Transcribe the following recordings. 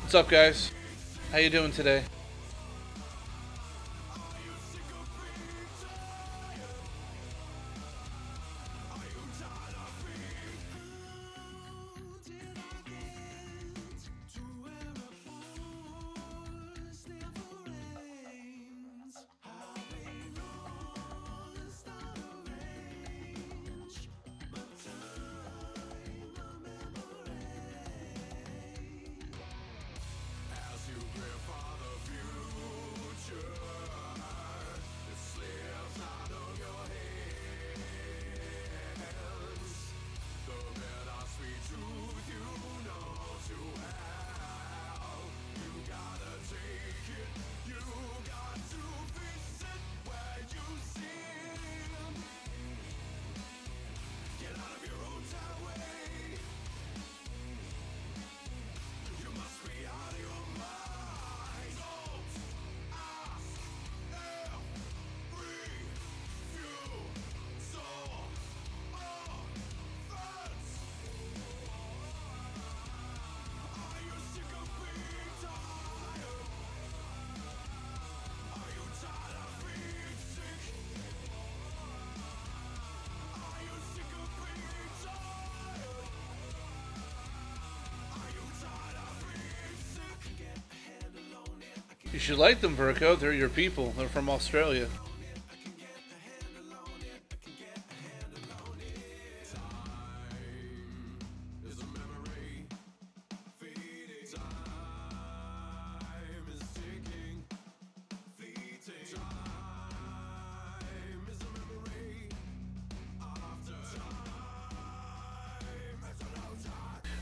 What's up, guys? How you doing today? You should like them, Virgo. They're your people. They're from Australia.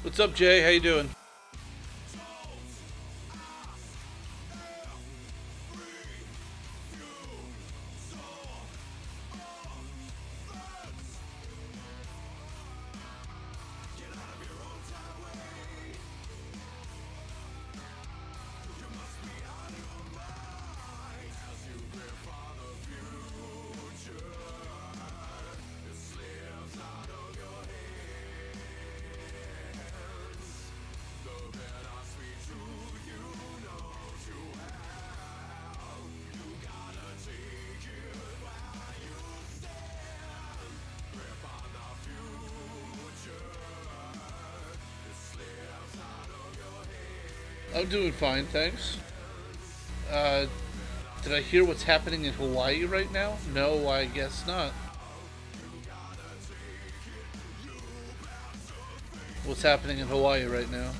What's up, Jay? How you doing? I'm doing fine, thanks. Did I hear what's happening in Hawaii right now? No, I guess not. What's happening in Hawaii right now?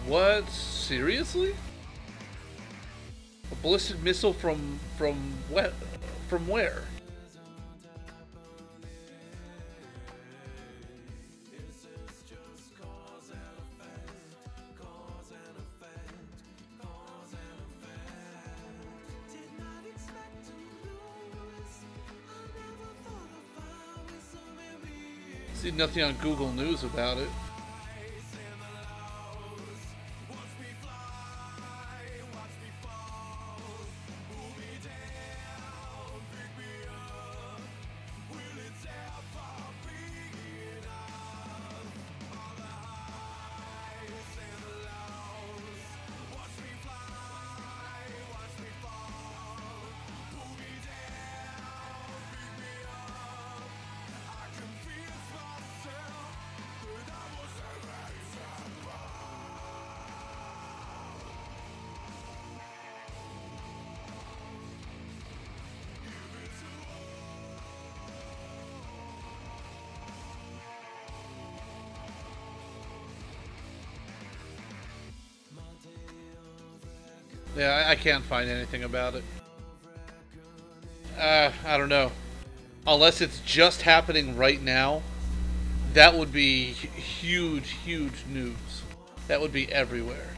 What? Seriously? A ballistic missile from what? From where? See nothing on Google News about it. Yeah, I can't find anything about it. I don't know. Unless it's just happening right now, That would be huge, huge news. That would be everywhere.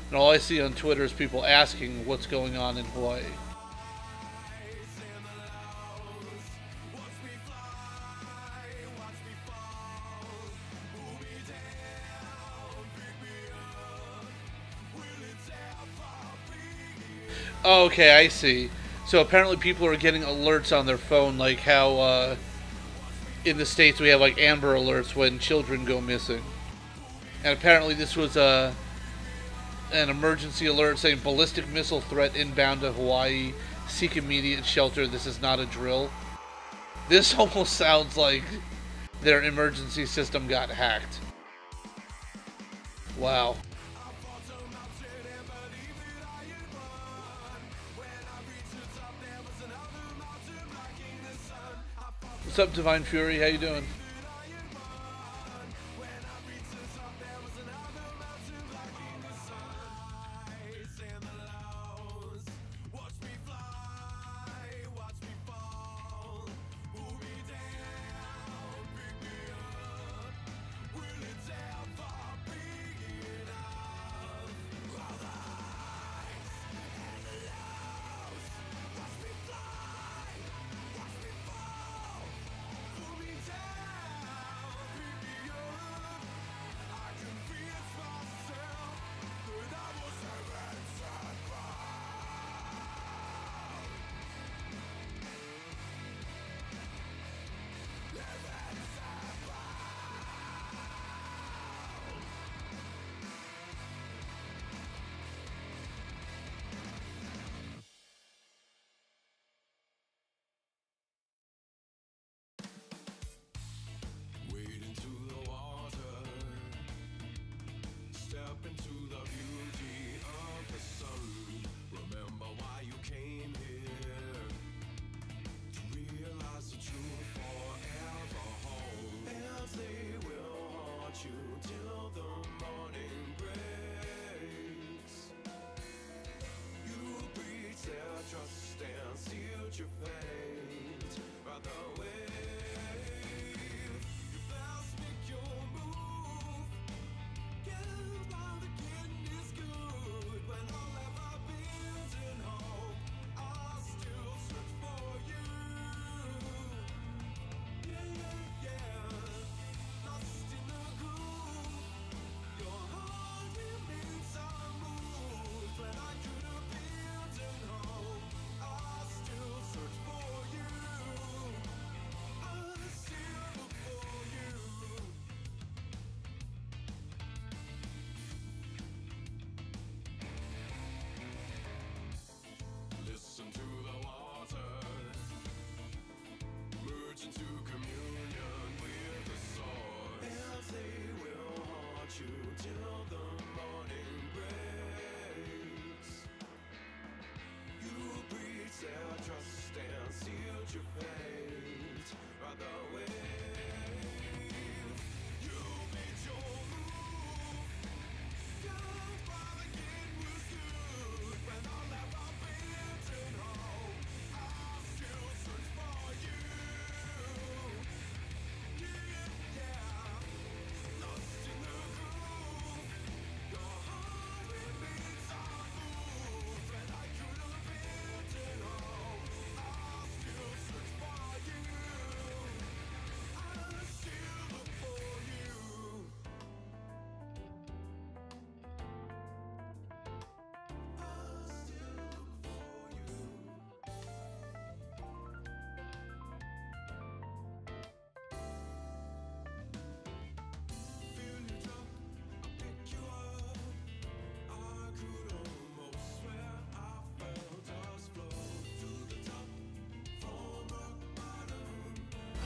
And all I see on Twitter is people asking what's going on in Hawaii. Oh, okay, I see. So apparently people are getting alerts on their phone, like how in the States we have like Amber Alerts when children go missing. And apparently this was an emergency alert saying ballistic missile threat inbound to Hawaii. Seek immediate shelter. This is not a drill. This almost sounds like their emergency system got hacked. Wow. What's up, Divine Fury? How you doing?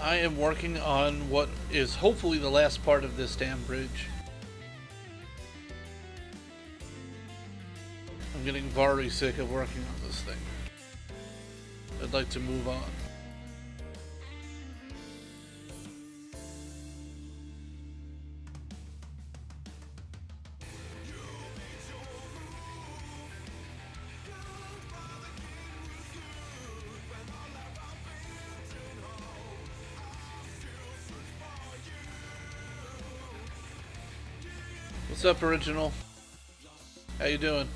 I am working on what is hopefully the last part of this damn bridge. I'm getting very sick of working on this thing. I'd like to move on. What's up, Original? How you doing?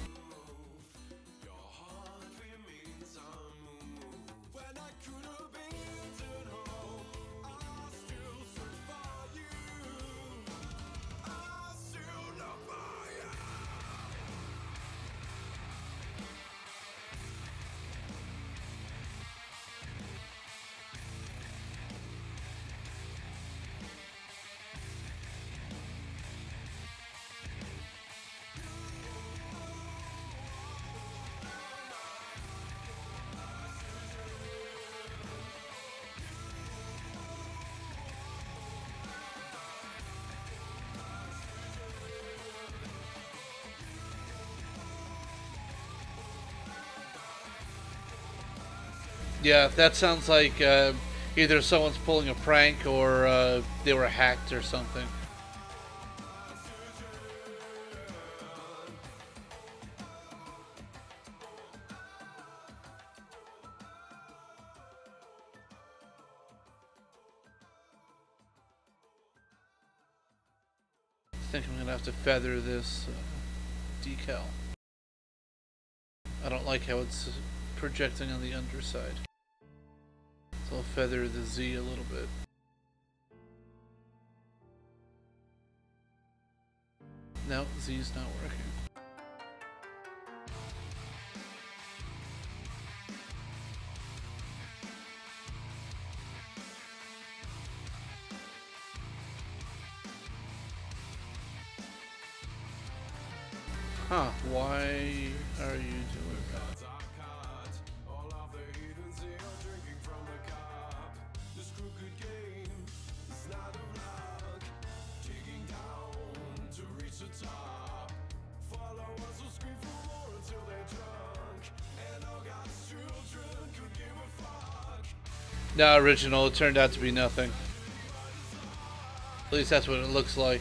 Yeah, that sounds like either someone's pulling a prank or they were hacked or something. I think I'm gonna have to feather this decal. I don't like how it's projecting on the underside. So I'll feather the Z a little bit. No, Z's not working. Huh, why are you doing that? No, Original, it turned out to be nothing. At least that's what it looks like.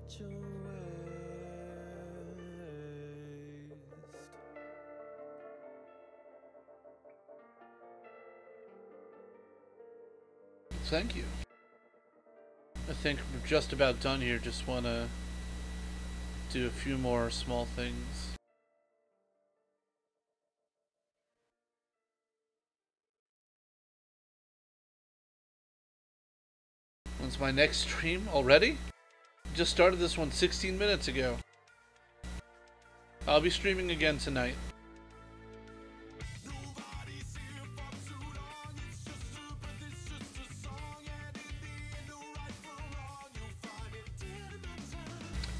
such a waste. Thank you. I think we're just about done here. Just want to do a few more small things. When's my next stream? Already? Just started this one 16 minutes ago. I'll be streaming again tonight.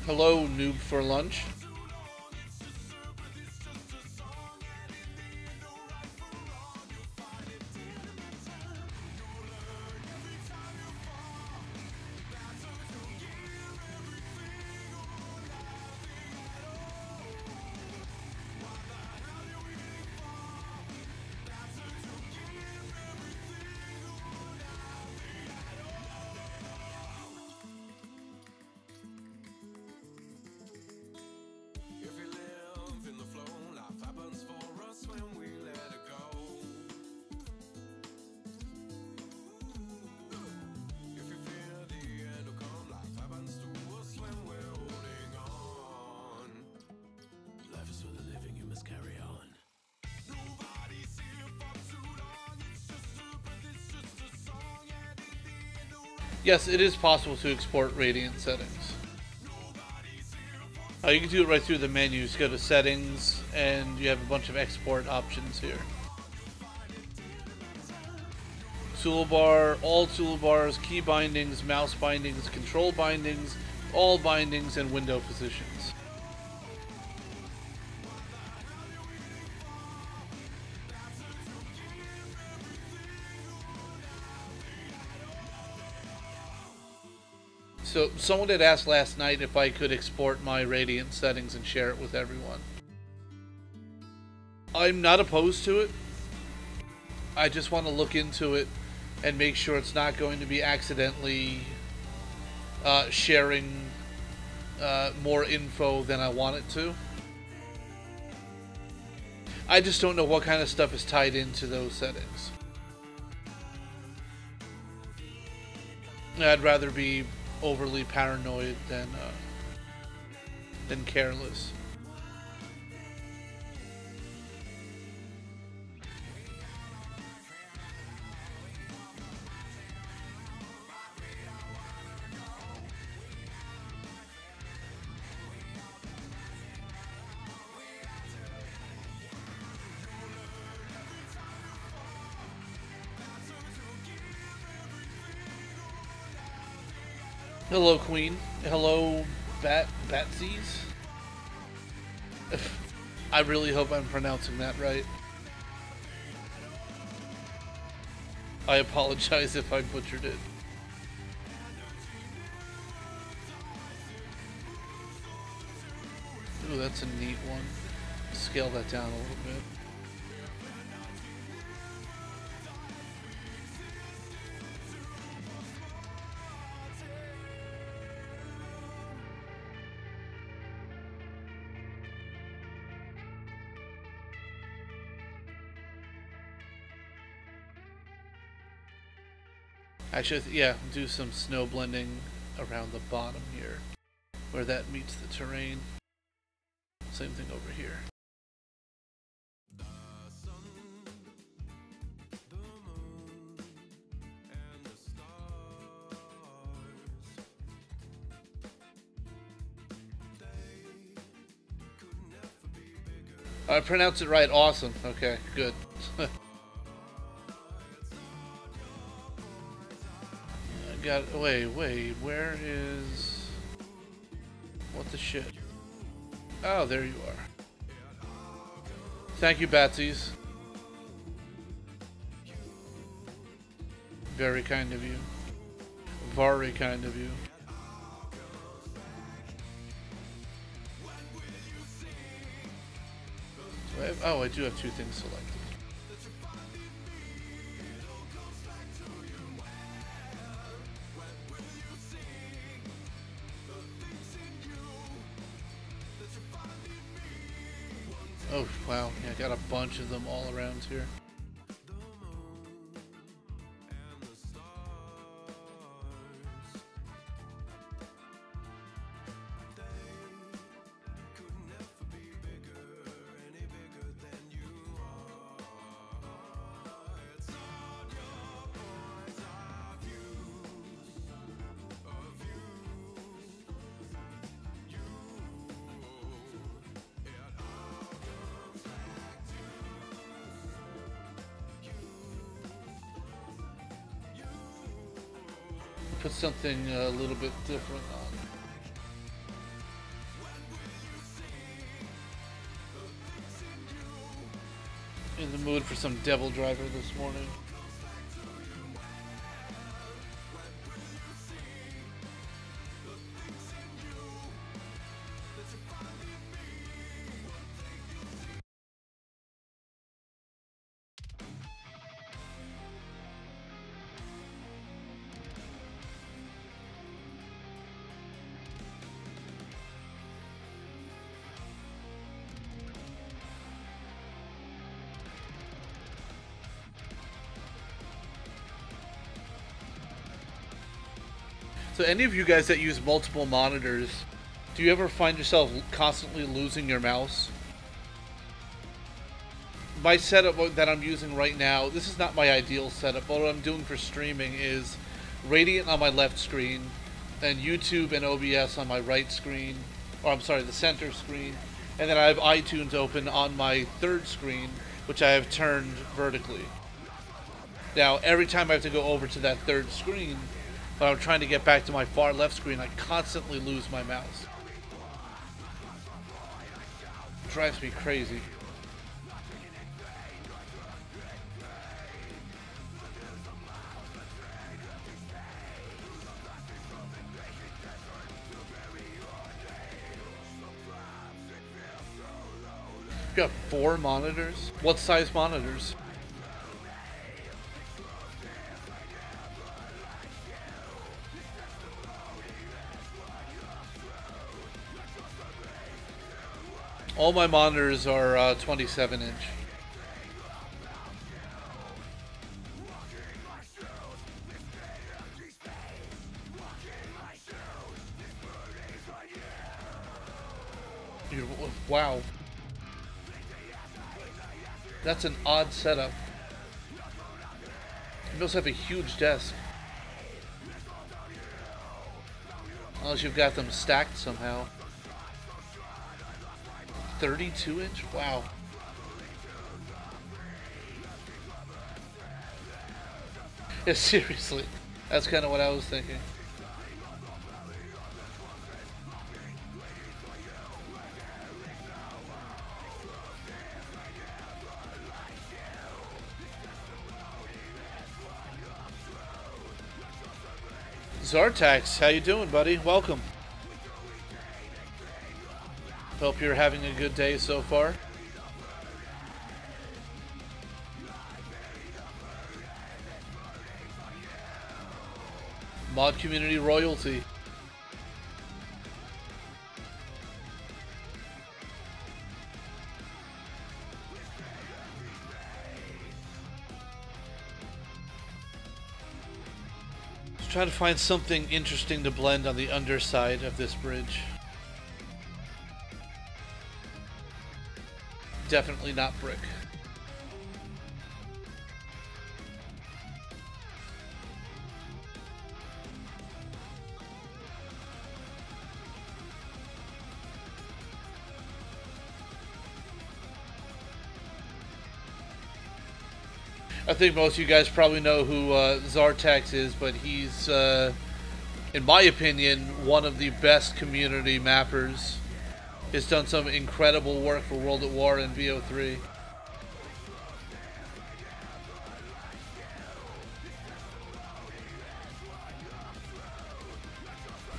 Hello, noob for lunch. Yes, it is possible to export Radiant settings. You can do it right through the menu. Just go to settings and you have a bunch of export options here. Toolbar, all toolbars, key bindings, mouse bindings, control bindings, all bindings, and window positions. So, someone had asked last night if I could export my Radiant settings and share it with everyone. I'm not opposed to it. I just want to look into it and make sure it's not going to be accidentally sharing more info than I want it to. I just don't know what kind of stuff is tied into those settings. I'd rather be overly paranoid than careless. Hello, Queen. Hello, Batsies. I really hope I'm pronouncing that right. I apologize if I butchered it. Ooh, that's a neat one. Scale that down a little bit. Actually, yeah, do some snow blending around the bottom here, where that meets the terrain. Same thing over here. I pronounced it right. Awesome. Okay, good. Wait, where is... What the shit? Oh, there you are. Thank you, Batsies. Very kind of you. Very kind of you. Oh, I do have two things selected. Oh, wow. Yeah, I got a bunch of them all around here. put something a little bit different on. In the mood for some Devil Driver this morning. So any of you guys that use multiple monitors, do you ever find yourself constantly losing your mouse? My setup that I'm using right now, this is not my ideal setup, but what I'm doing for streaming is Radiant on my left screen, and YouTube and OBS on my right screen, or I'm sorry, the center screen, and then I have iTunes open on my third screen, which I have turned vertically. Now, every time I have to go over to that third screen, when I'm trying to get back to my far left screen, I constantly lose my mouse. It drives me crazy. You got 4 monitors? What size monitors? All my monitors are 27 inch. Wow. That's an odd setup. You must have a huge desk. Unless you've got them stacked somehow. 32 inch? Wow. Yeah, seriously. That's kind of what I was thinking. Zartax, how you doing, buddy? Welcome. Hope you're having a good day so far. Mod community royalty. Just trying to find something interesting to blend on the underside of this bridge. Definitely not brick. I think most of you guys probably know who Zartax is, but he's, in my opinion, one of the best community mappers. He's done some incredible work for World at War and VO3.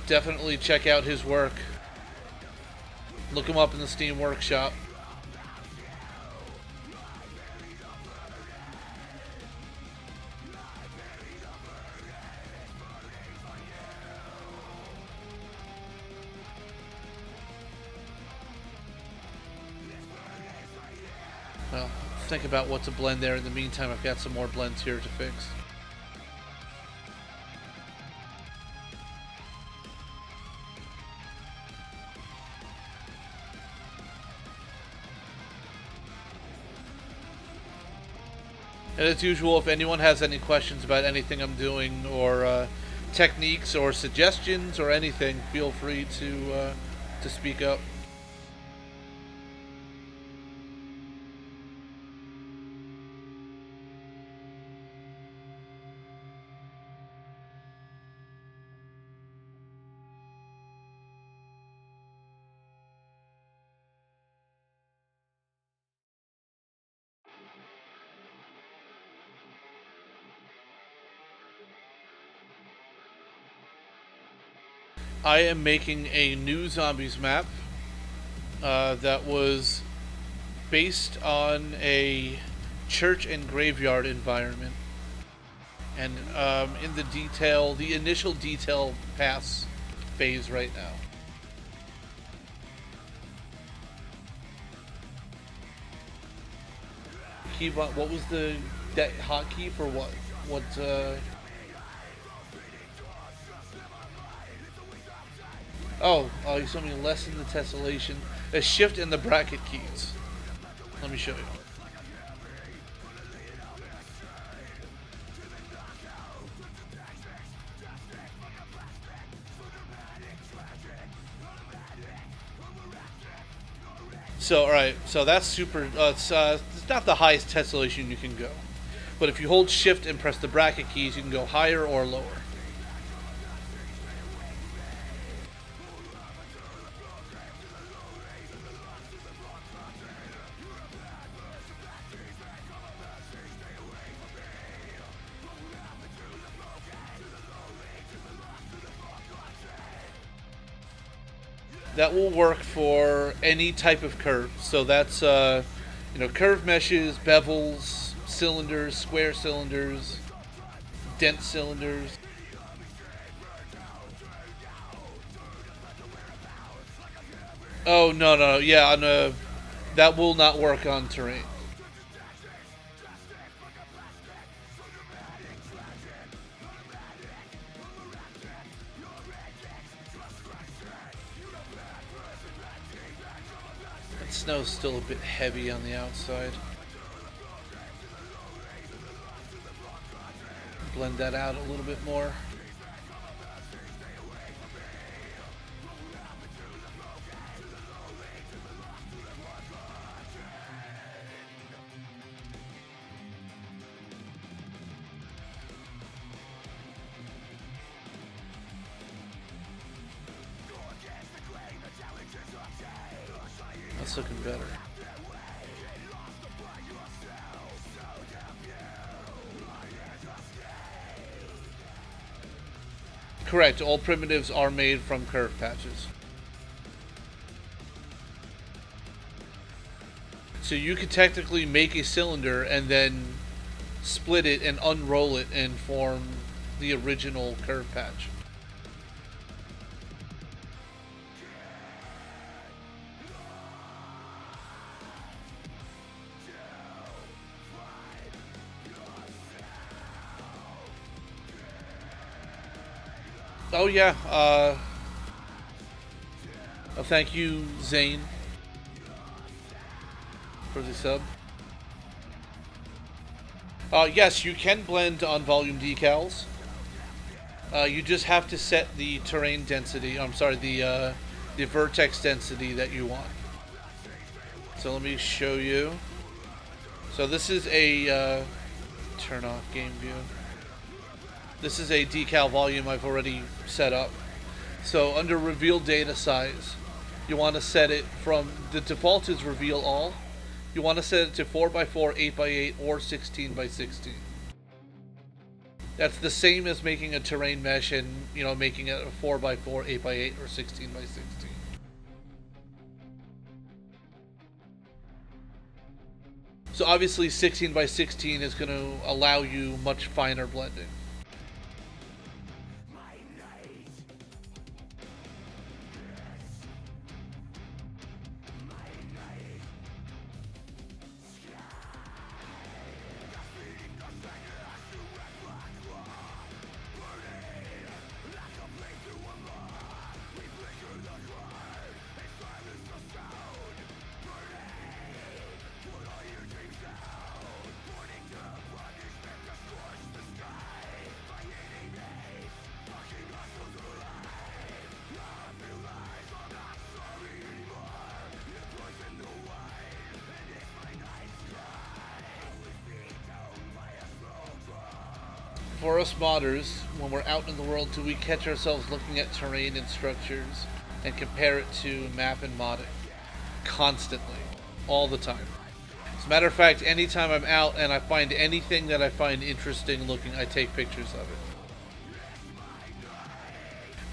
Definitely check out his work. Look him up in the Steam Workshop. Well, think about what to blend there. In the meantime, I've got some more blends here to fix. And as usual, if anyone has any questions about anything I'm doing, or techniques, or suggestions, or anything, feel free to speak up. I am making a new zombies map that was based on a church and graveyard environment. And in the initial detail pass phase right now. Keyboard, what was the hotkey for what? What, Oh, you told me lessen the tessellation. A shift in the bracket keys. Let me show you. So, alright, so that's super, it's not the highest tessellation you can go. But if you hold shift and press the bracket keys, you can go higher or lower. That will work for any type of curve. So that's, curve meshes, bevels, cylinders, square cylinders, dent cylinders. Oh, no. Yeah, that will not work on terrain. Snow's still a bit heavy on the outside. Blend that out a little bit more. That's looking better. Correct, all primitives are made from curve patches. So you could technically make a cylinder and then split it and unroll it and form the original curve patch. Oh yeah, thank you, Zane, for the sub. Yes, you can blend on volume decals. You just have to set the terrain density, I'm sorry, the vertex density that you want. So let me show you. So this is a, turn off game view. This is a decal volume I've already set up. So under reveal data size, you want to set it from, the default is reveal all. You want to set it to 4x4, 8x8, or 16x16. That's the same as making a terrain mesh and, making it a 4x4, 8x8, or 16x16. So obviously 16x16 is going to allow you much finer blending. For us modders, when we're out in the world, do we catch ourselves looking at terrain and structures and compare it to map and modding? Constantly. All the time. As a matter of fact, anytime I'm out and I find anything that I find interesting looking, I take pictures of it.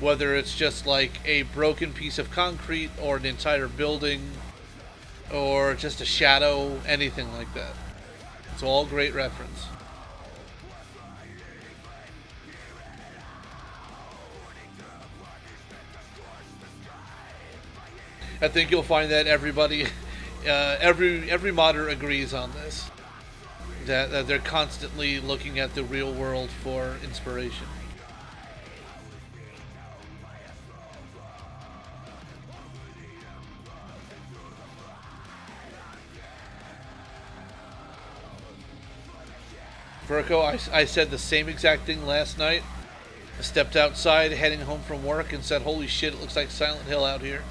Whether it's just like a broken piece of concrete or an entire building or just a shadow, anything like that. It's all great reference. I think you'll find that everybody, every modder agrees on this. That they're constantly looking at the real world for inspiration. Virgo, I said the same exact thing last night. I stepped outside heading home from work and said, holy shit, it looks like Silent Hill out here.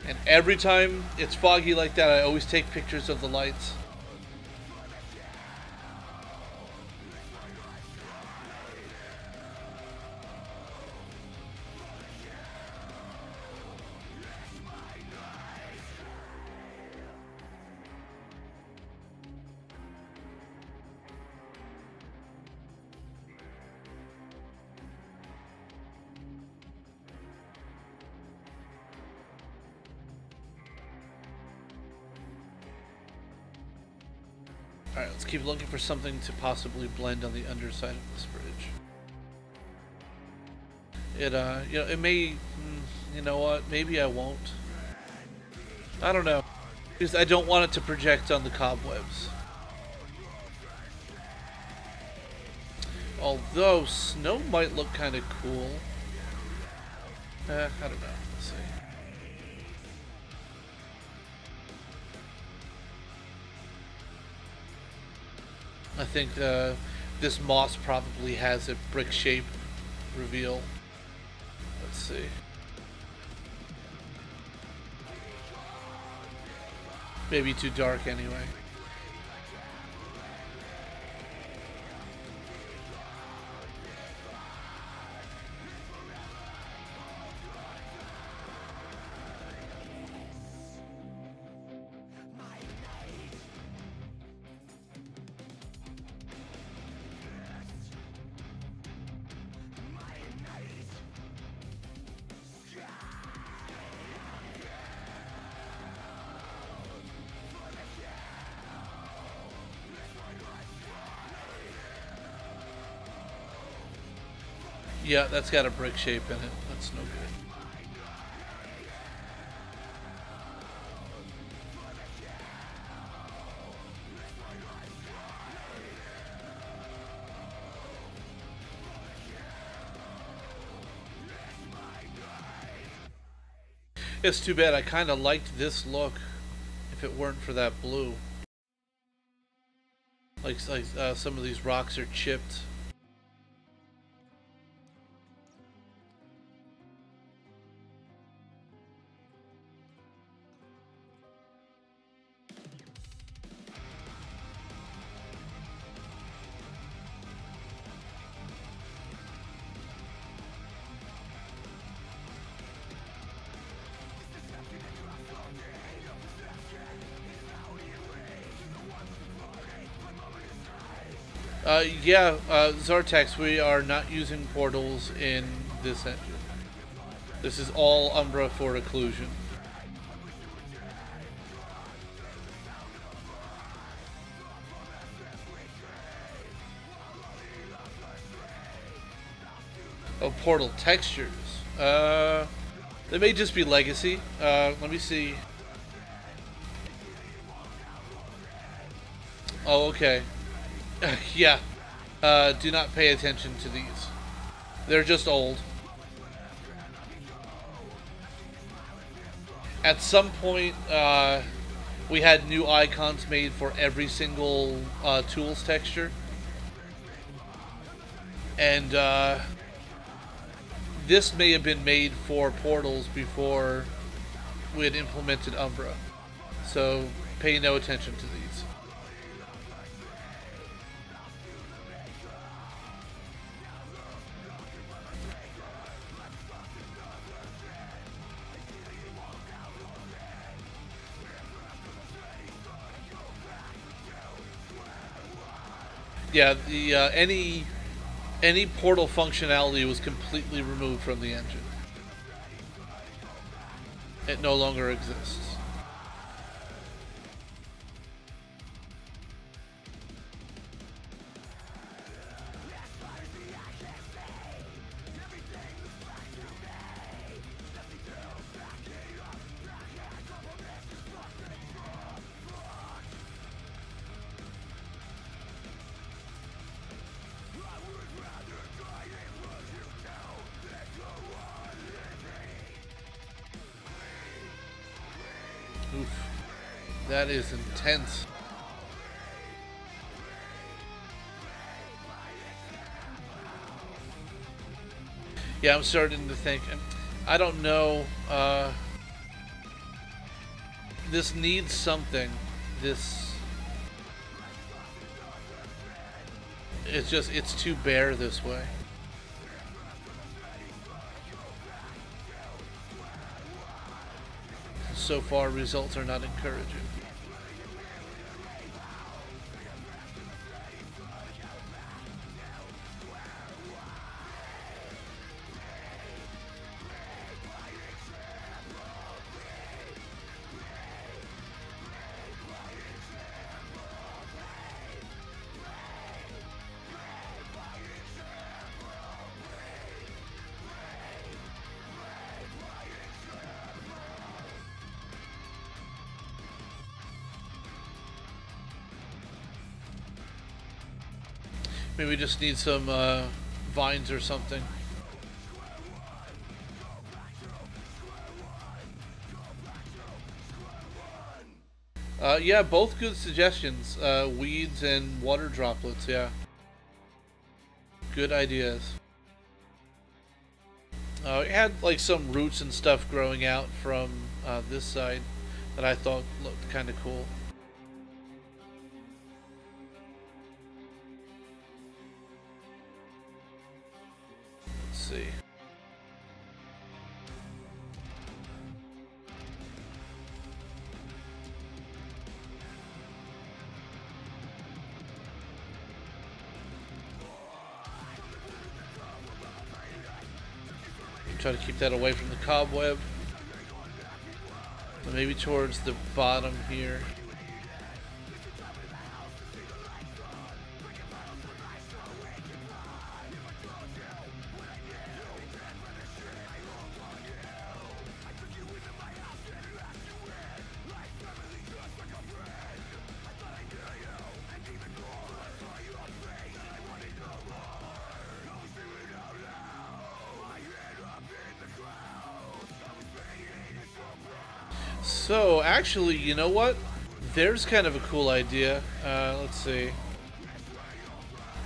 And every time it's foggy like that, I always take pictures of the lights. Alright, let's keep looking for something to possibly blend on the underside of this bridge. It, you know, it may, you know what, maybe I won't. I don't know. Because I don't want it to project on the cobwebs. Although, snow might look kind of cool. I don't know. Let's see. I think this moss probably has a brick shape reveal. Let's see. Maybe too dark anyway. Yeah, that's got a brick shape in it. That's no good. It's too bad. I kind of liked this look if it weren't for that blue. Like some of these rocks are chipped. Yeah, Zartex, we are not using portals in this engine. This is all Umbra for occlusion. Oh, portal textures. They may just be legacy. Let me see. Oh, okay. Yeah. Do not pay attention to these. They're just old. At some point, we had new icons made for every single tools texture. And this may have been made for portals before we had implemented Umbra. So pay no attention to these. Yeah, the Any portal functionality was completely removed from the engine. It no longer exists. Oof. That is intense. Yeah, I'm starting to think, I don't know, this needs something. It's too bare this way. So far, results are not encouraging. Maybe we just need some vines or something. Yeah, both good suggestions. Weeds and water droplets, yeah. Good ideas. It had like some roots and stuff growing out from this side that I thought looked kind of cool. See. Try to keep that away from the cobweb. So maybe towards the bottom here. So, actually, you know what? There's kind of a cool idea. Let's see.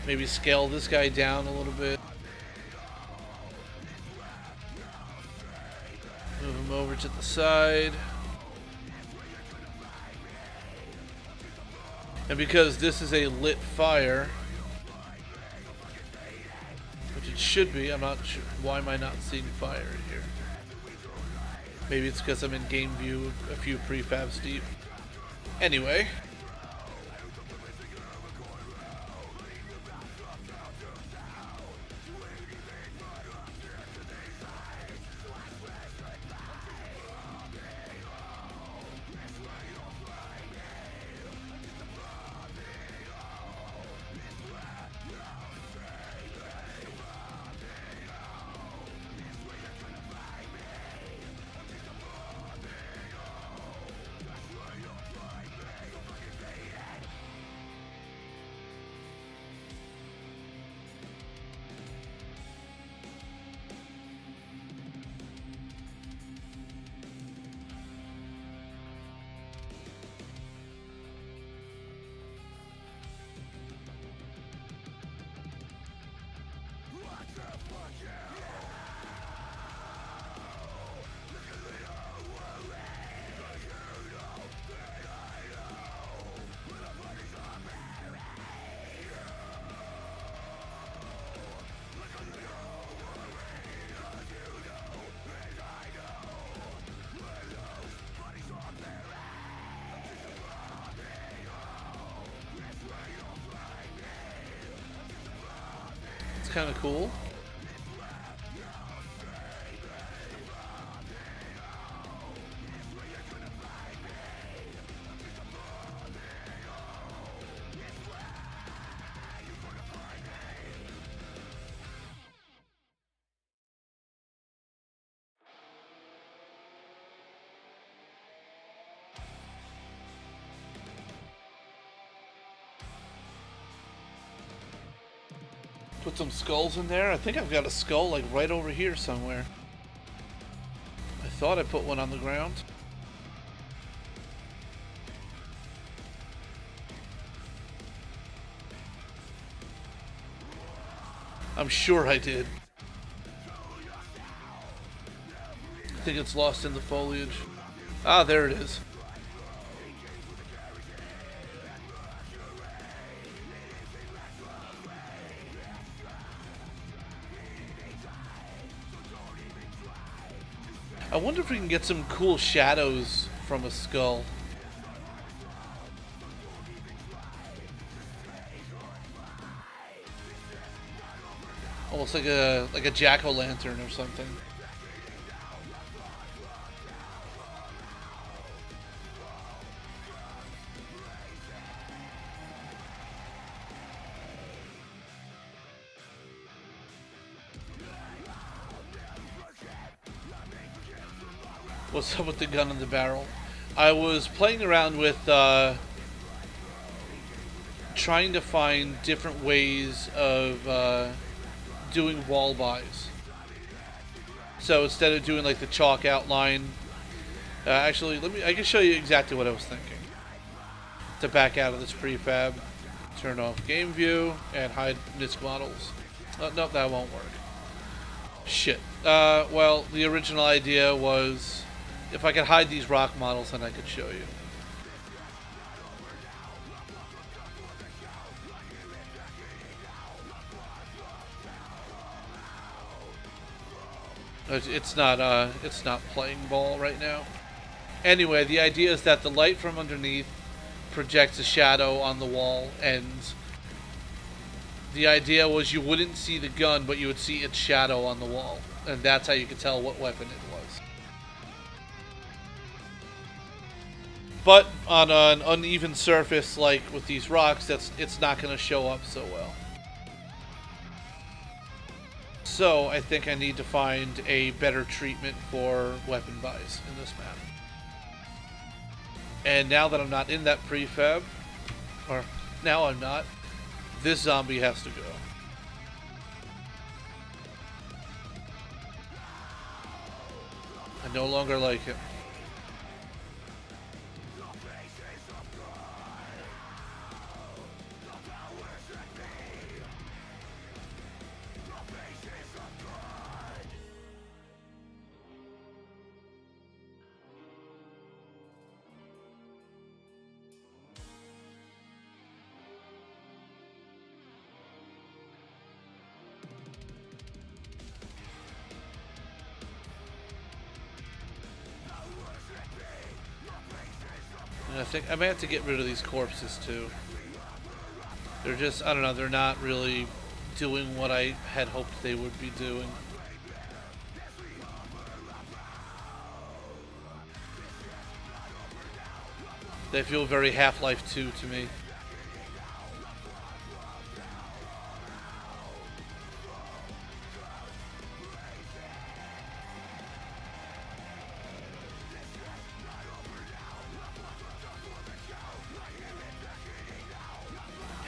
Maybe scale this guy down a little bit. Move him over to the side. And because this is a lit fire, which it should be, I'm not sure. Why am I not seeing fire here? Maybe it's because I'm in game view a few prefabs deep. Anyway. kind of cool. Put some skulls in there. I think I've got a skull like right over here somewhere. I thought I put one on the ground. I'm sure I did. I think it's lost in the foliage. Ah, there it is. I wonder if we can get some cool shadows from a skull. Almost like a jack-o'-lantern or something. What's up with the gun in the barrel? I was playing around with trying to find different ways of doing wall buys. So instead of doing like the chalk outline, actually I can show you exactly what I was thinking. To back out of this prefab, turn off game view and hide NISC models. Nope, that won't work. Shit. Well, the original idea was if I could hide these rock models, then I could show you. It's not playing ball right now. Anyway, the idea is that the light from underneath projects a shadow on the wall, and the idea was you wouldn't see the gun, but you would see its shadow on the wall, and that's how you could tell what weapon it was. But on an uneven surface like with these rocks, it's not going to show up so well. So I think I need to find a better treatment for weapon buys in this map. And now that I'm not in that prefab, or now I'm not, this zombie has to go. I no longer like him. I think I may have to get rid of these corpses too. They're just, I don't know, they're not really doing what I had hoped they would be doing. They feel very Half-Life 2 to me.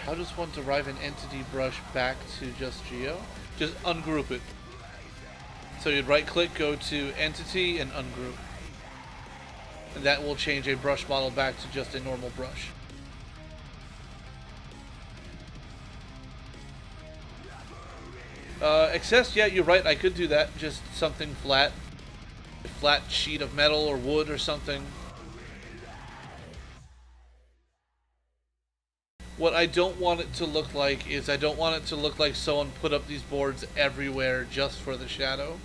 How does one derive an entity brush back to just Geo? Just ungroup it. So you'd right click, go to entity and ungroup. And that will change a brush model back to just a normal brush. Access, yeah, you're right, I could do that. Just something flat. A flat sheet of metal or wood or something. What I don't want it to look like is I don't want it to look like someone put up these boards everywhere just for the shadow.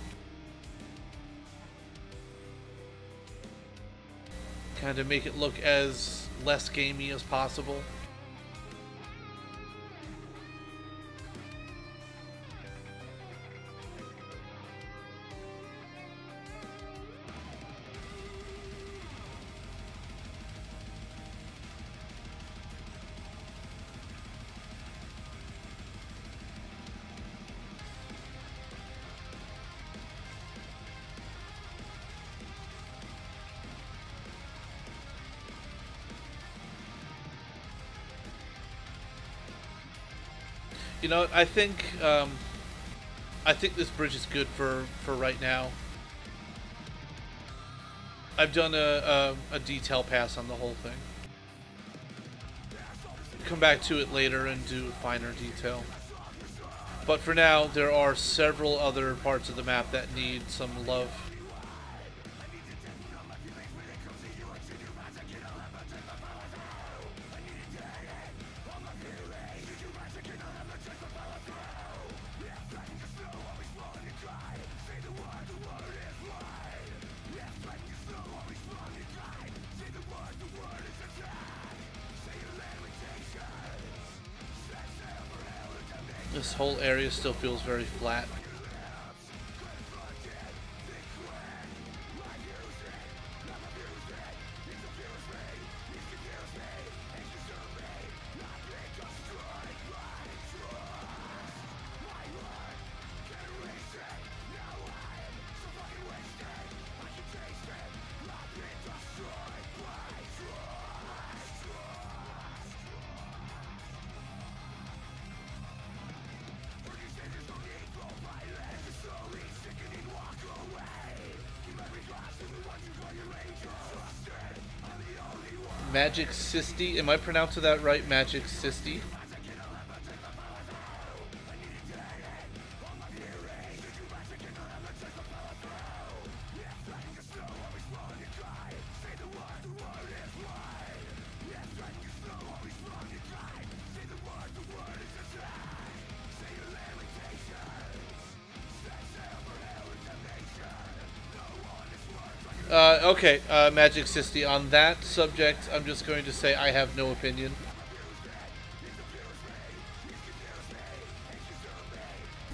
Kind of make it look as less gamey as possible. You know, I think this bridge is good for right now. I've done a detail pass on the whole thing. Come back to it later and do finer detail. But for now, there are several other parts of the map that need some love. This whole area still feels very flat. Magic Sisti, am I pronouncing that right? Magic Sisti? Okay, Magic Sisti, on that subject, I'm just going to say I have no opinion.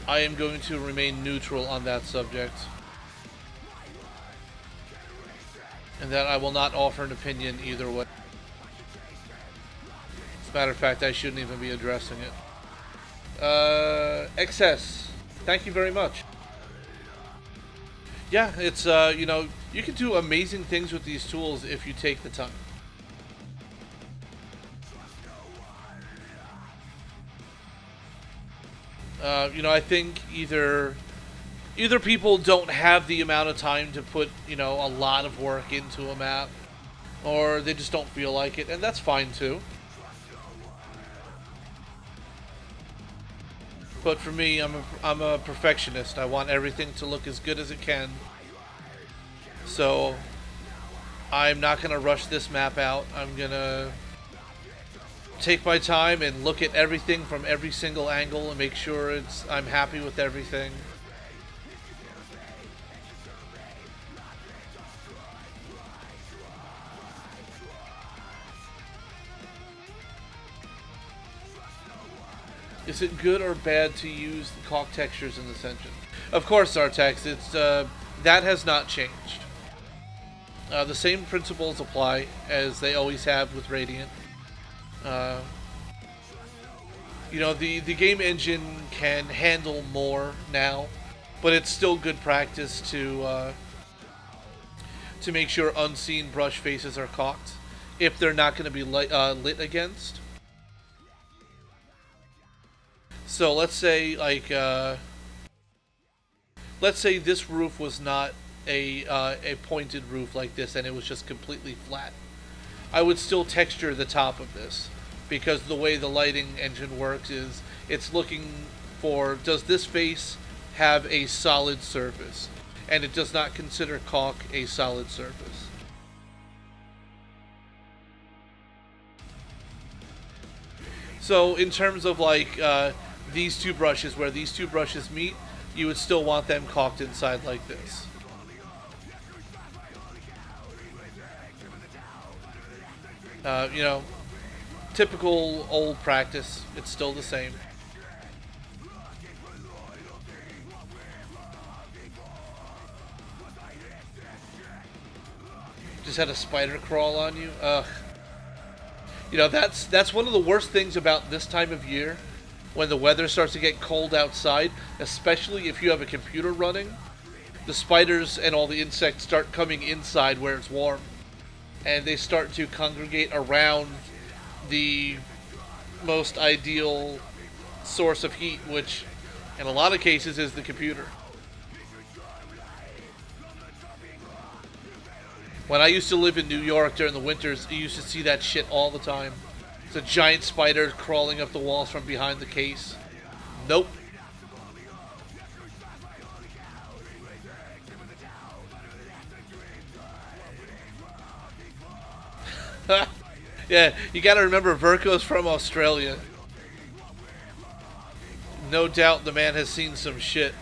I am going to remain neutral on that subject. And that I will not offer an opinion either way. As a matter of fact, I shouldn't even be addressing it. XS, thank you very much. Yeah, it's, you know, you can do amazing things with these tools if you take the time. You know, I think either people don't have the amount of time to put, you know, a lot of work into a map, or they just don't feel like it, and that's fine too. But for me, I'm a perfectionist. I want everything to look as good as it can. So I'm not going to rush this map out. I'm going to take my time and look at everything from every single angle and make sure I'm happy with everything. Is it good or bad to use the caulk textures in this engine? Of course, Artex, that has not changed. The same principles apply as they always have with Radiant. You know, the game engine can handle more now, but it's still good practice to make sure unseen brush faces are caulked if they're not going to be lit against. So let's say, like, let's say this roof was not a pointed roof like this, and it was just completely flat. I would still texture the top of this, because the way the lighting engine works is it's looking for, does this face have a solid surface? And it does not consider caulk a solid surface. So in terms of, like, these two brushes, where these two brushes meet, you would still want them caulked inside like this. You know, typical old practice, it's still the same. Just had a spider crawl on you? Ugh. You know, that's one of the worst things about this time of year, when the weather starts to get cold outside, especially if you have a computer running. The spiders and all the insects start coming inside where it's warm, and they start to congregate around the most ideal source of heat, which in a lot of cases is the computer. When I used to live in New York during the winters, you used to see that shit all the time. It's a giant spider crawling up the walls from behind the case. Nope. Yeah, you gotta remember Verko's from Australia. No doubt the man has seen some shit.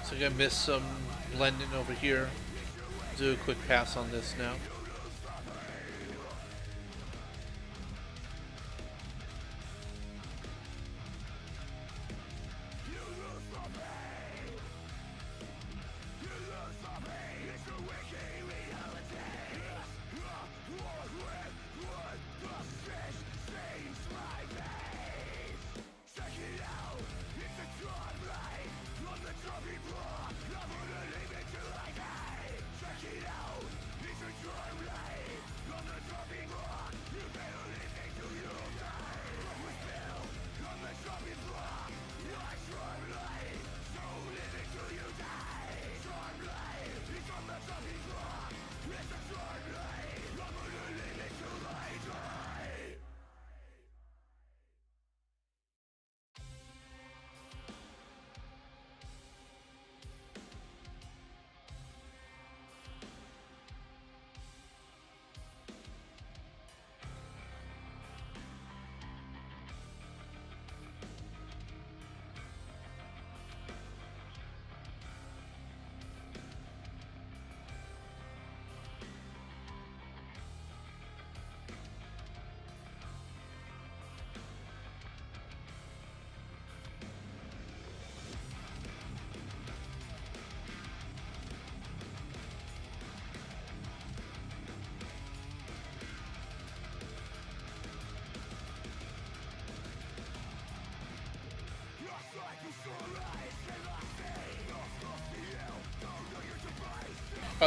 So I'm gonna miss some blending over here. Do a quick pass on this now.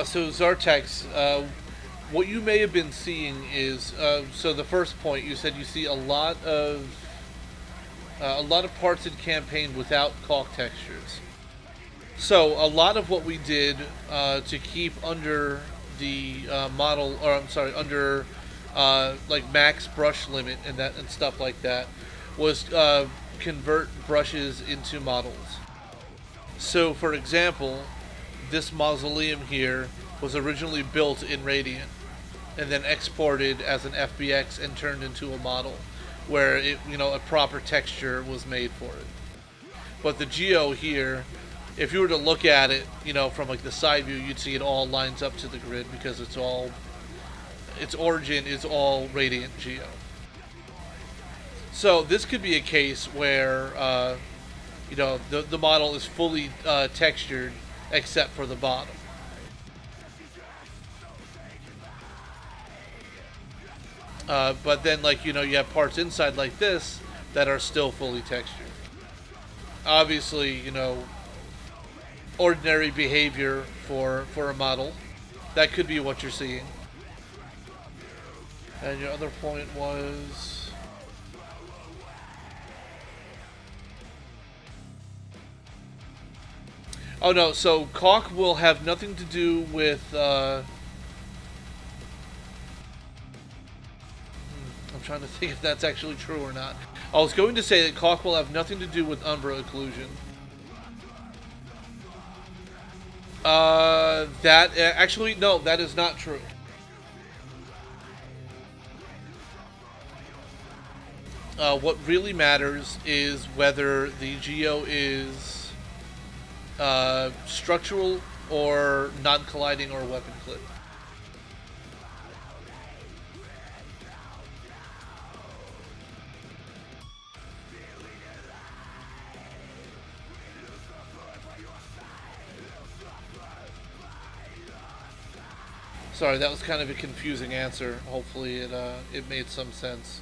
So Zartex, what you may have been seeing is so the first point you said you see a lot of parts in campaign without caulk textures. So a lot of what we did to keep under the model, or I'm sorry, under like max brush limit and stuff like that, was convert brushes into models. So for example, this mausoleum here was originally built in Radiant and then exported as an FBX and turned into a model where it, you know, a proper texture was made for it. But the Geo here, if you were to look at it, you know, from like the side view, you'd see it all lines up to the grid because it's all, its origin is all Radiant Geo. So this could be a case where you know, the model is fully textured except for the bottom. But then, like, you know, you have parts inside like this that are still fully textured. Obviously, you know, ordinary behavior for a model. That could be what you're seeing. And your other point was... Oh no, so caulk will have nothing to do with, I'm trying to think if that's actually true or not. I was going to say that caulk will have nothing to do with umbra occlusion. Actually, no, that is not true. What really matters is whether the geo is structural or non-colliding or weapon clip. Sorry, that was kind of a confusing answer. Hopefully it made some sense.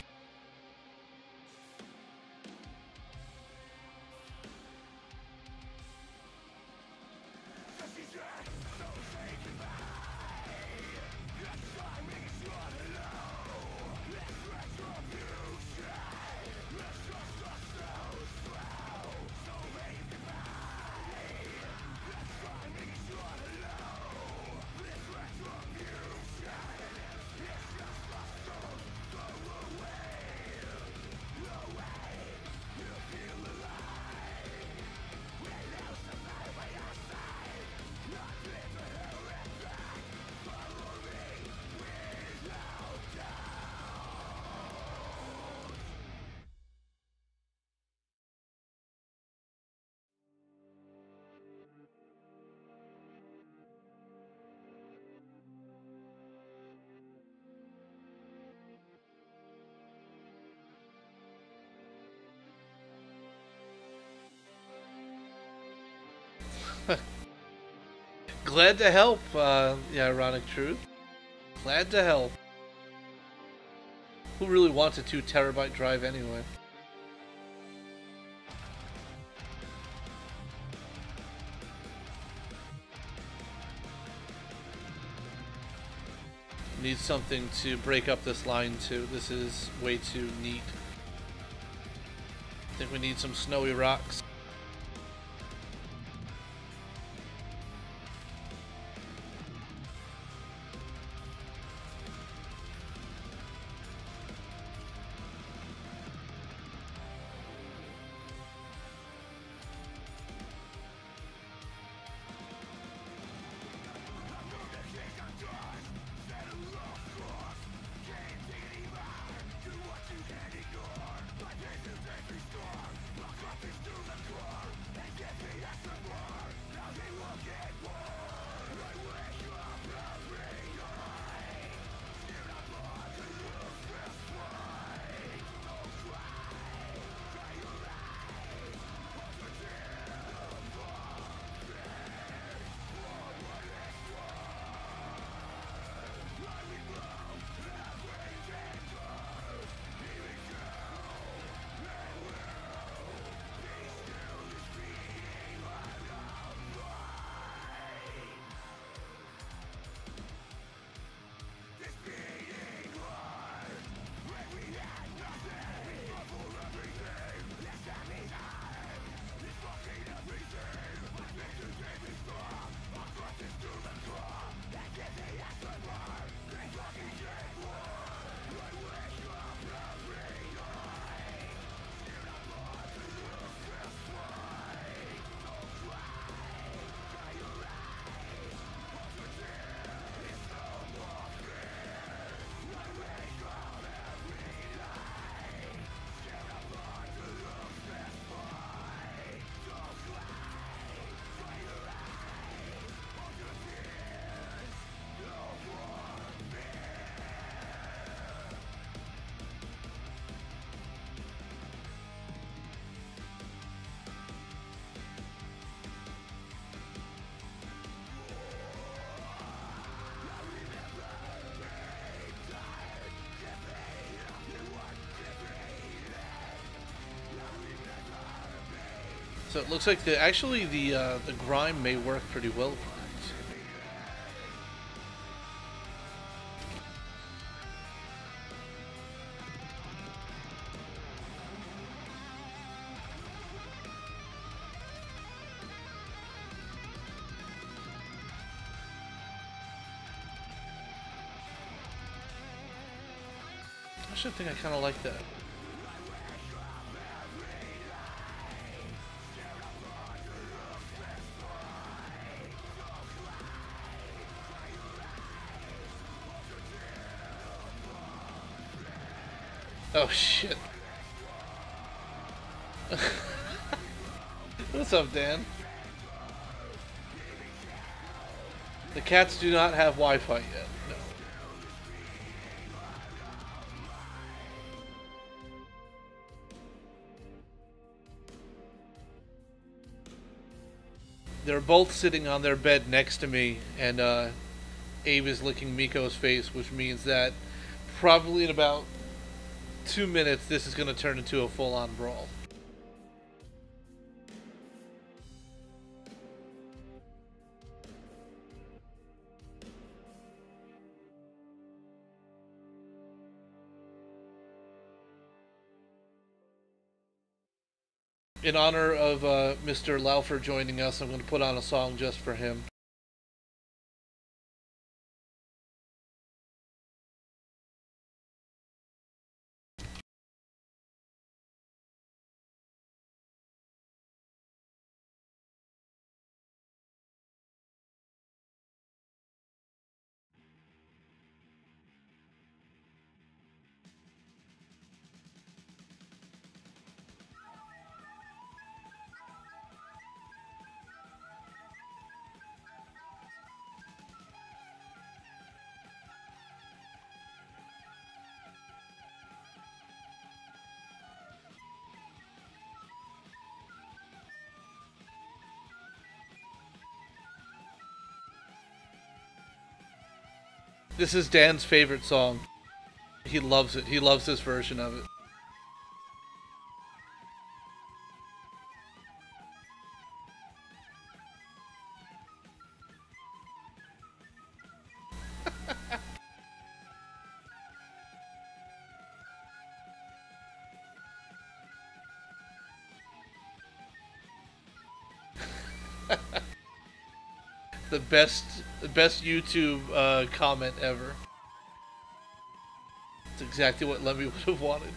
Glad to help, the ironic truth. Glad to help. Who really wants a 2 terabyte drive anyway? Need something to break up this line too. This is way too neat. I think we need some snowy rocks. So it looks like the grime may work pretty well for that. Actually, I think I kind of like that. Oh shit. What's up, Dan? The cats do not have Wi-Fi yet. No. They're both sitting on their bed next to me, and Abe is licking Miko's face, which means that probably in about 2 minutes this is going to turn into a full-on brawl. In honor of Mr. Laufer joining us, I'm going to put on a song just for him. This is Dan's favorite song. He loves it. He loves this version of it. The best YouTube comment ever. It's exactly what Lemmy would have wanted.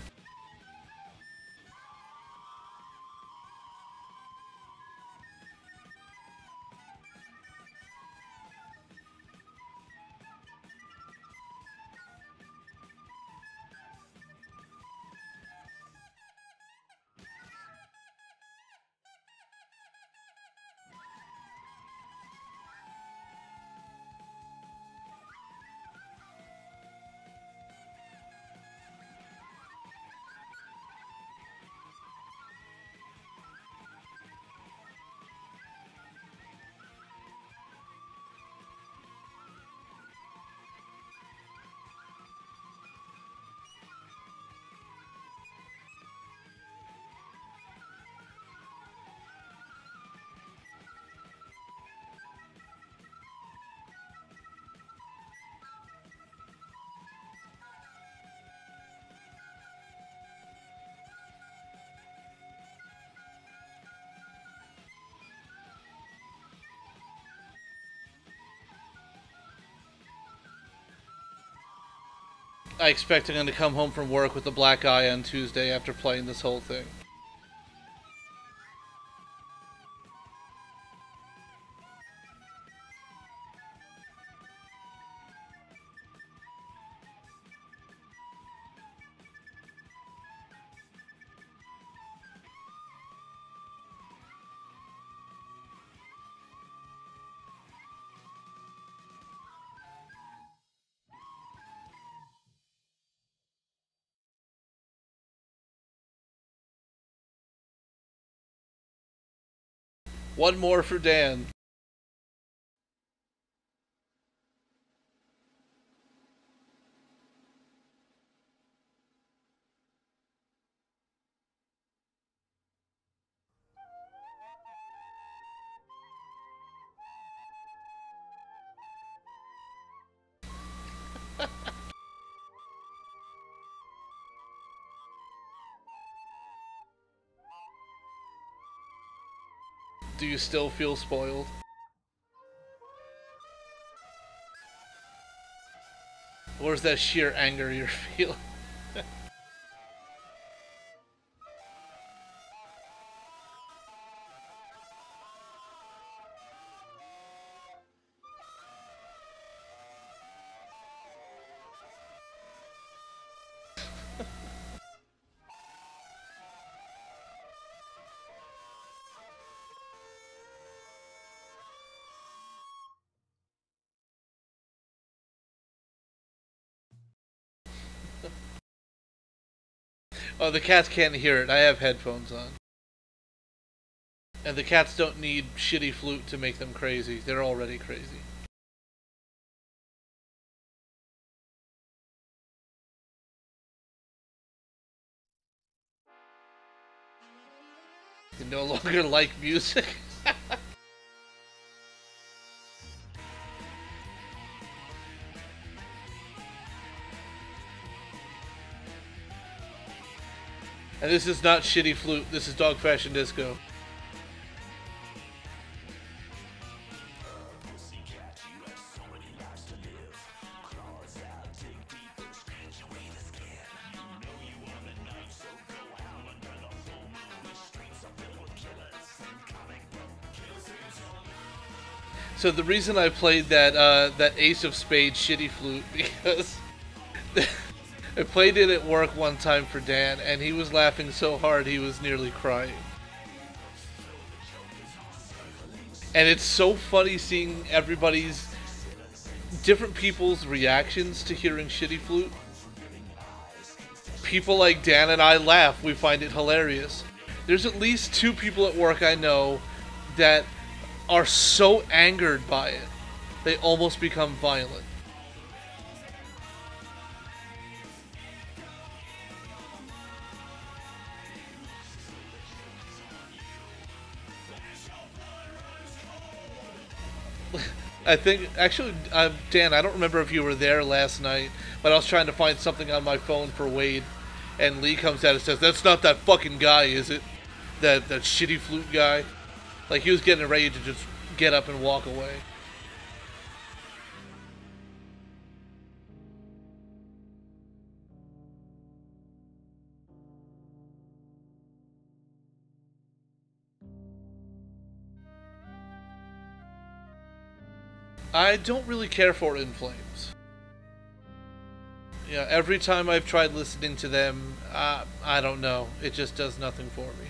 I expect I'm going to come home from work with a black eye on Tuesday after playing this whole thing. One more for Dan. Do you still feel spoiled? Or is that sheer anger you're feeling? Oh, the cats can't hear it. I have headphones on. And the cats don't need shitty flute to make them crazy. They're already crazy. They no longer like music. And this is not shitty flute. This is Dog Fashion Disco. So the reason I played that Ace of Spades shitty flute because I played it at work one time for Dan, and he was laughing so hard he was nearly crying. And it's so funny seeing everybody's different people's reactions to hearing shitty flute. People like Dan and I laugh. We find it hilarious. There's at least 2 people at work I know that are so angered by it, they almost become violent. I think, actually, Dan, I don't remember if you were there last night, but I was trying to find something on my phone for Wade, and Lee comes out and says, "That's not that fucking guy, is it? That shitty flute guy?" Like, he was getting ready to just get up and walk away. I don't really care for In Flames. Yeah, every time I've tried listening to them, I don't know. It just does nothing for me.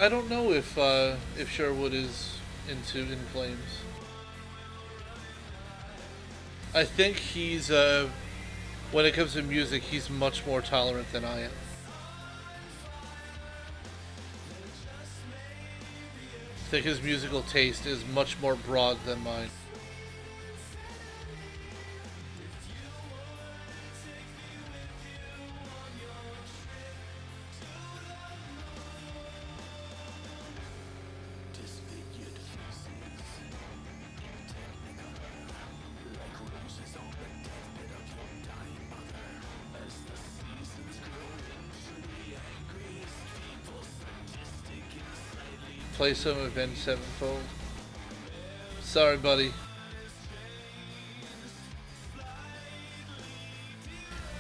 I don't know if Sherwood is into In Flames. I think he's, when it comes to music, he's much more tolerant than I am. I think his musical taste is much more broad than mine. Play some Avenged Sevenfold. Sorry, buddy.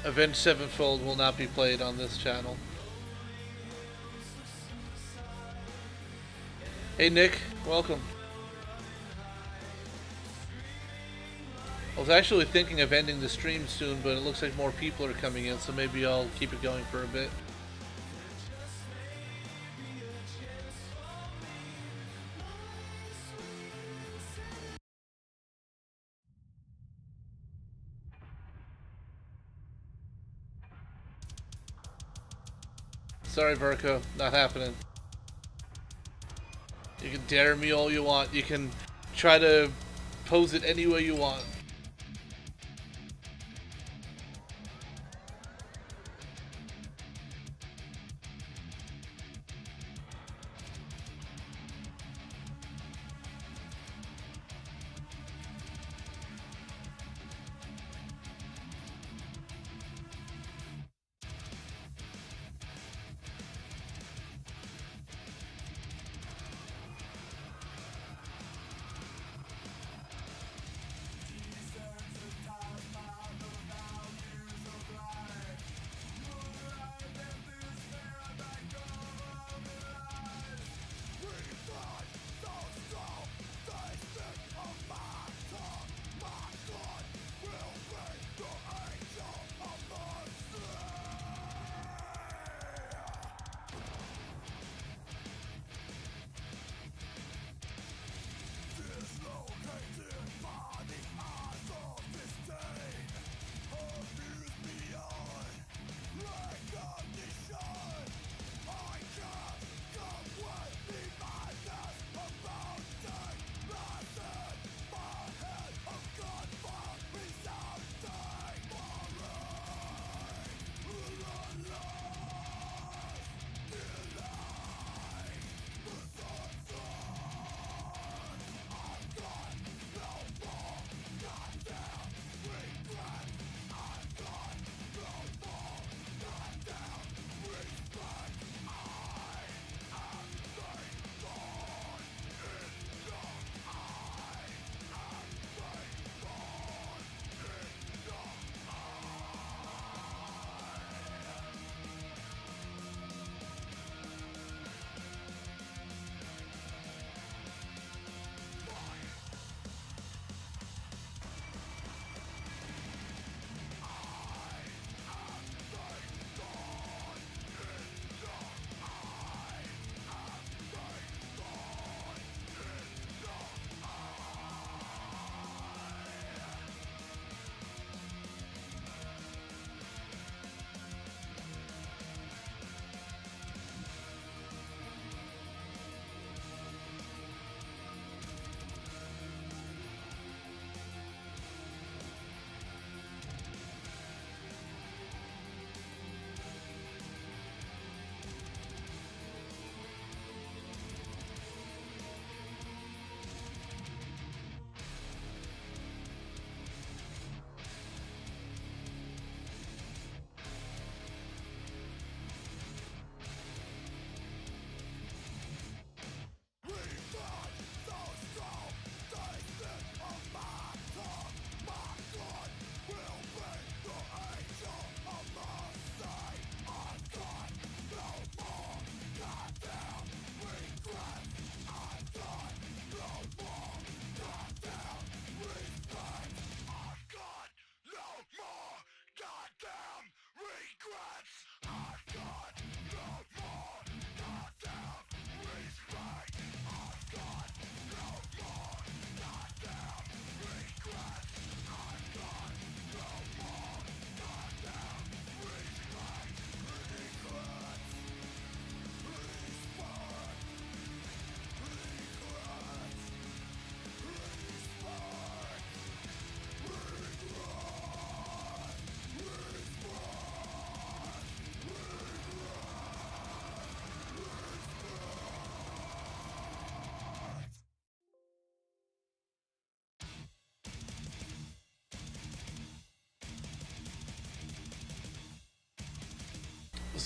Avenged Sevenfold will not be played on this channel. Hey Nick, welcome. I was actually thinking of ending the stream soon, but it looks like more people are coming in, so maybe I'll keep it going for a bit. Sorry, Verko, not happening. You can dare me all you want. You can try to pose it any way you want.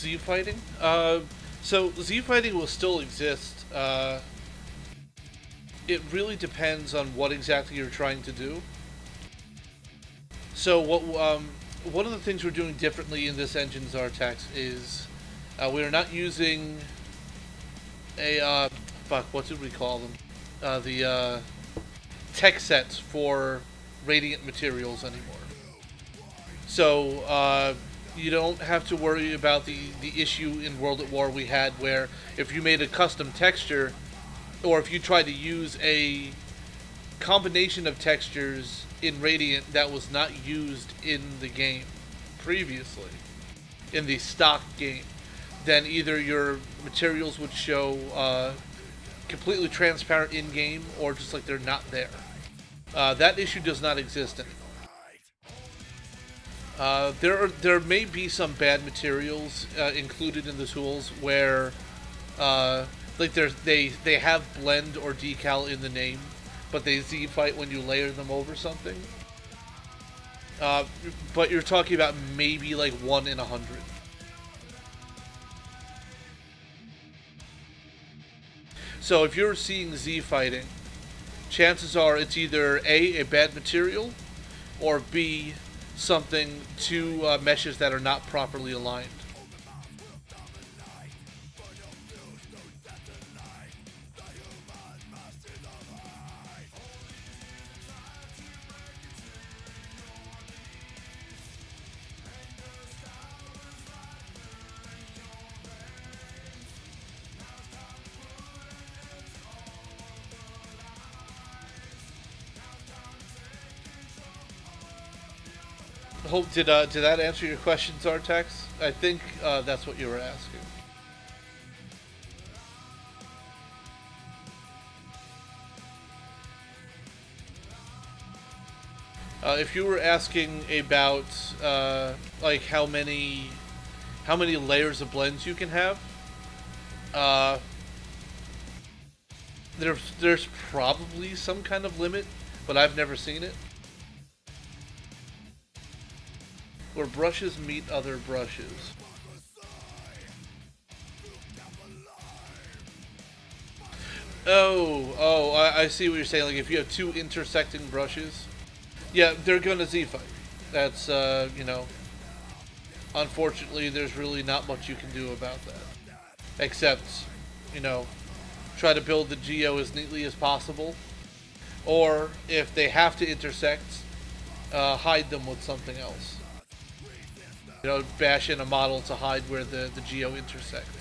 Z fighting? So Z fighting will still exist. It really depends on what exactly you're trying to do. So one of the things we're doing differently in this engine Zartax is we are not using a what did we call them? The tech sets for radiant materials anymore. So you don't have to worry about the issue in World at War we had where if you made a custom texture or if you tried to use a combination of textures in Radiant that was not used in the game previously, in the stock game, then either your materials would show completely transparent in-game or just like they're not there. That issue does not exist anymore. There may be some bad materials included in the tools where like they have blend or decal in the name, but they Z fight when you layer them over something. But you're talking about maybe like 1 in 100. So if you're seeing Z fighting, chances are it's either A bad material, or B, something two meshes that are not properly aligned. Hope did that answer your question, Zartax? I think that's what you were asking. If you were asking about like how many layers of blends you can have, there's probably some kind of limit, but I've never seen it. Where brushes meet other brushes. I see what you're saying. Like if you have two intersecting brushes, yeah, they're gonna Z-fight. That's, you know, unfortunately, there's really not much you can do about that. Except, you know, try to build the geo as neatly as possible. Or, if they have to intersect, hide them with something else. You know, bash in a model to hide where the geo intersects.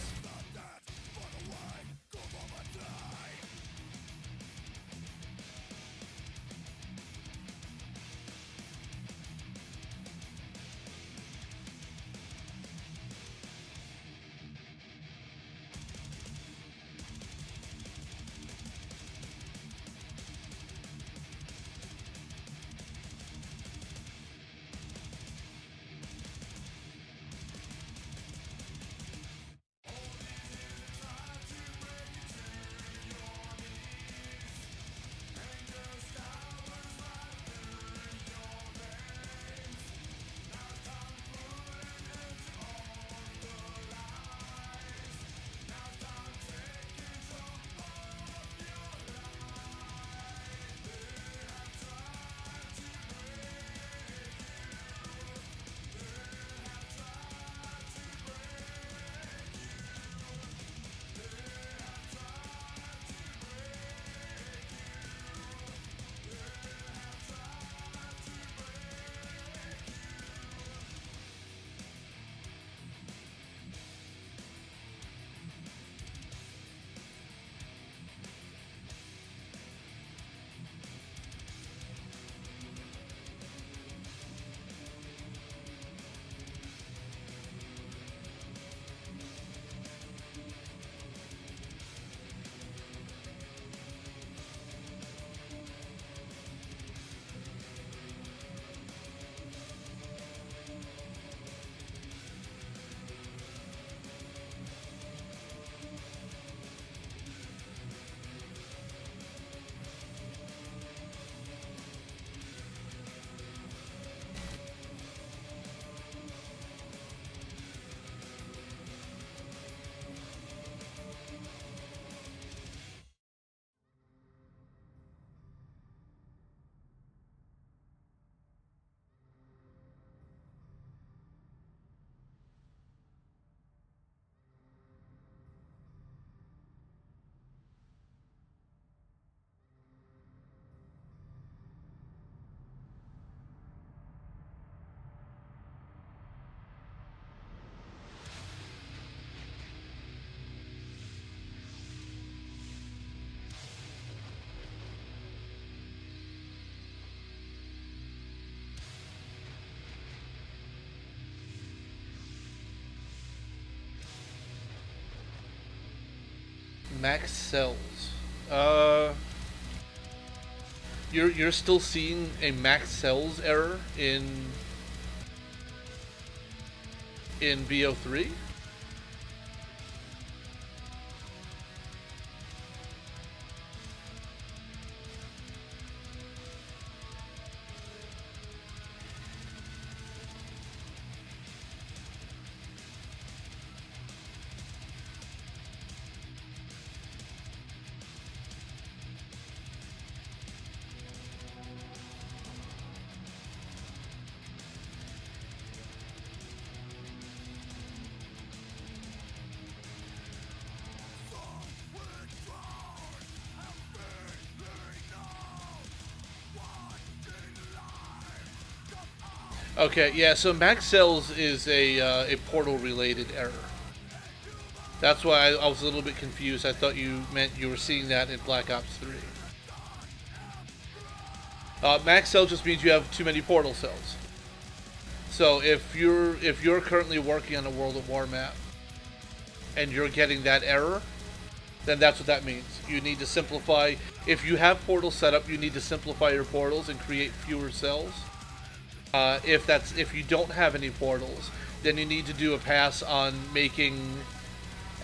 Max cells. Uh, you're still seeing a max cells error in BO3? Okay, yeah. So max cells is a portal related error. That's why I was a little bit confused. I thought you meant you were seeing that in Black Ops 3. Max cell just means you have too many portal cells. So if you're currently working on a World of War map and you're getting that error, then that's what that means. You need to simplify. If you have portals set up, you need to simplify your portals and create fewer cells. If you don't have any portals, then you need to do a pass on making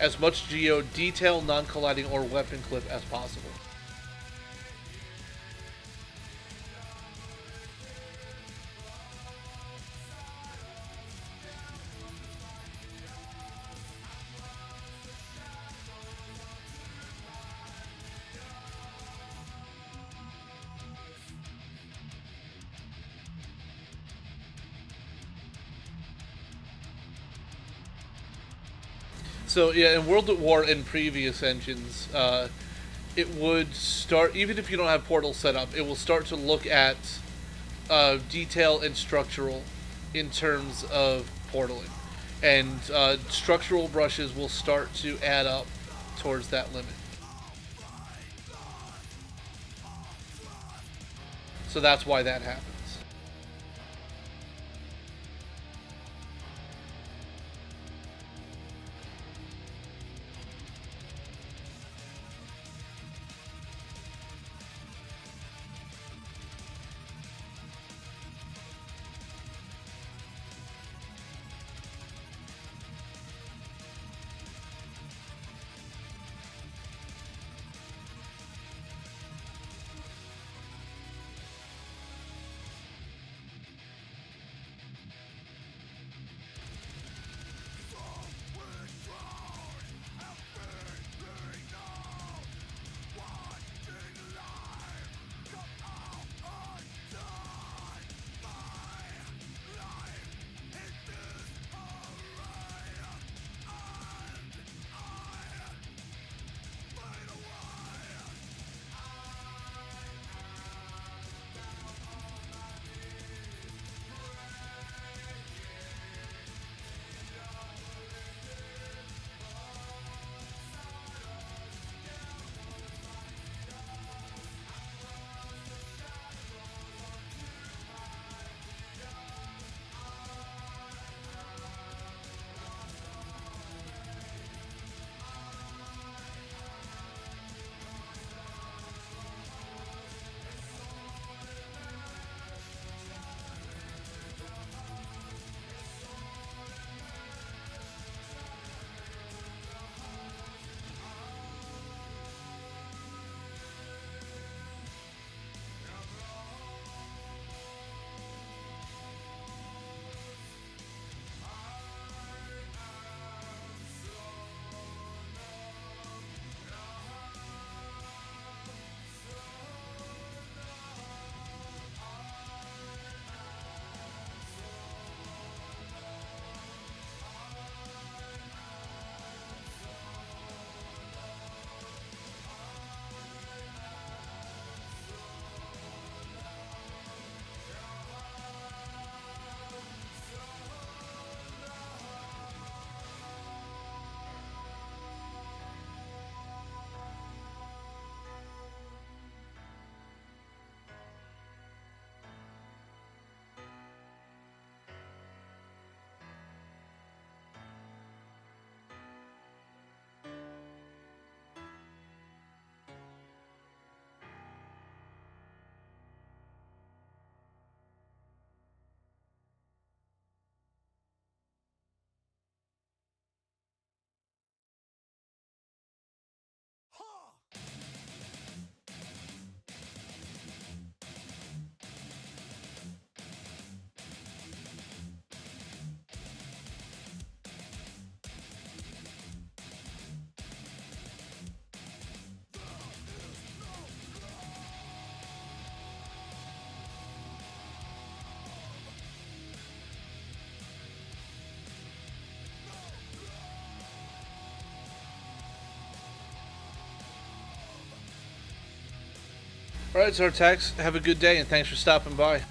as much geo detail, non-colliding, or weapon clip as possible. So yeah, in World at War and previous engines, it would start, even if you don't have portals set up, it will start to look at detail and structural in terms of portaling, and structural brushes will start to add up towards that limit. So that's why that happens. Alright, Zartax, have a good day and thanks for stopping by.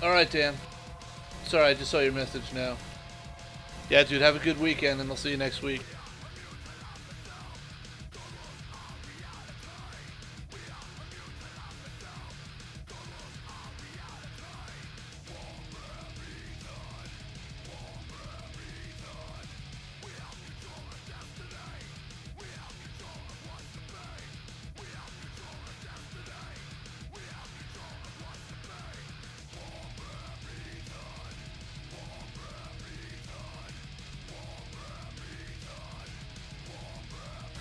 Alright, Dan. Sorry, I just saw your message now. Yeah, dude, have a good weekend, and I'll see you next week.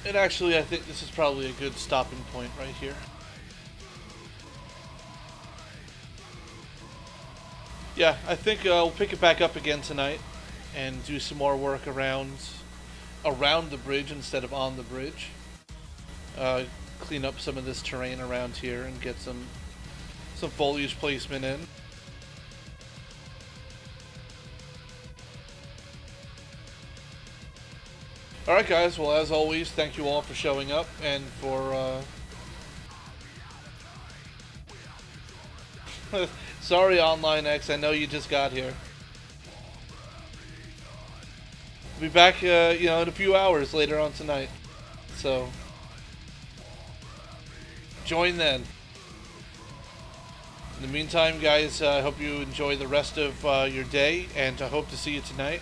And actually, I think this is probably a good stopping point right here. Yeah, I think we'll pick it back up again tonight and do some more work around the bridge instead of on the bridge. Clean up some of this terrain around here and get some foliage placement in. Alright guys, well as always, thank you all for showing up and for sorry Online X, I know you just got here. We'll be back you know, in a few hours later on tonight. So join then. In the meantime guys, I hope you enjoy the rest of your day, and I hope to see you tonight.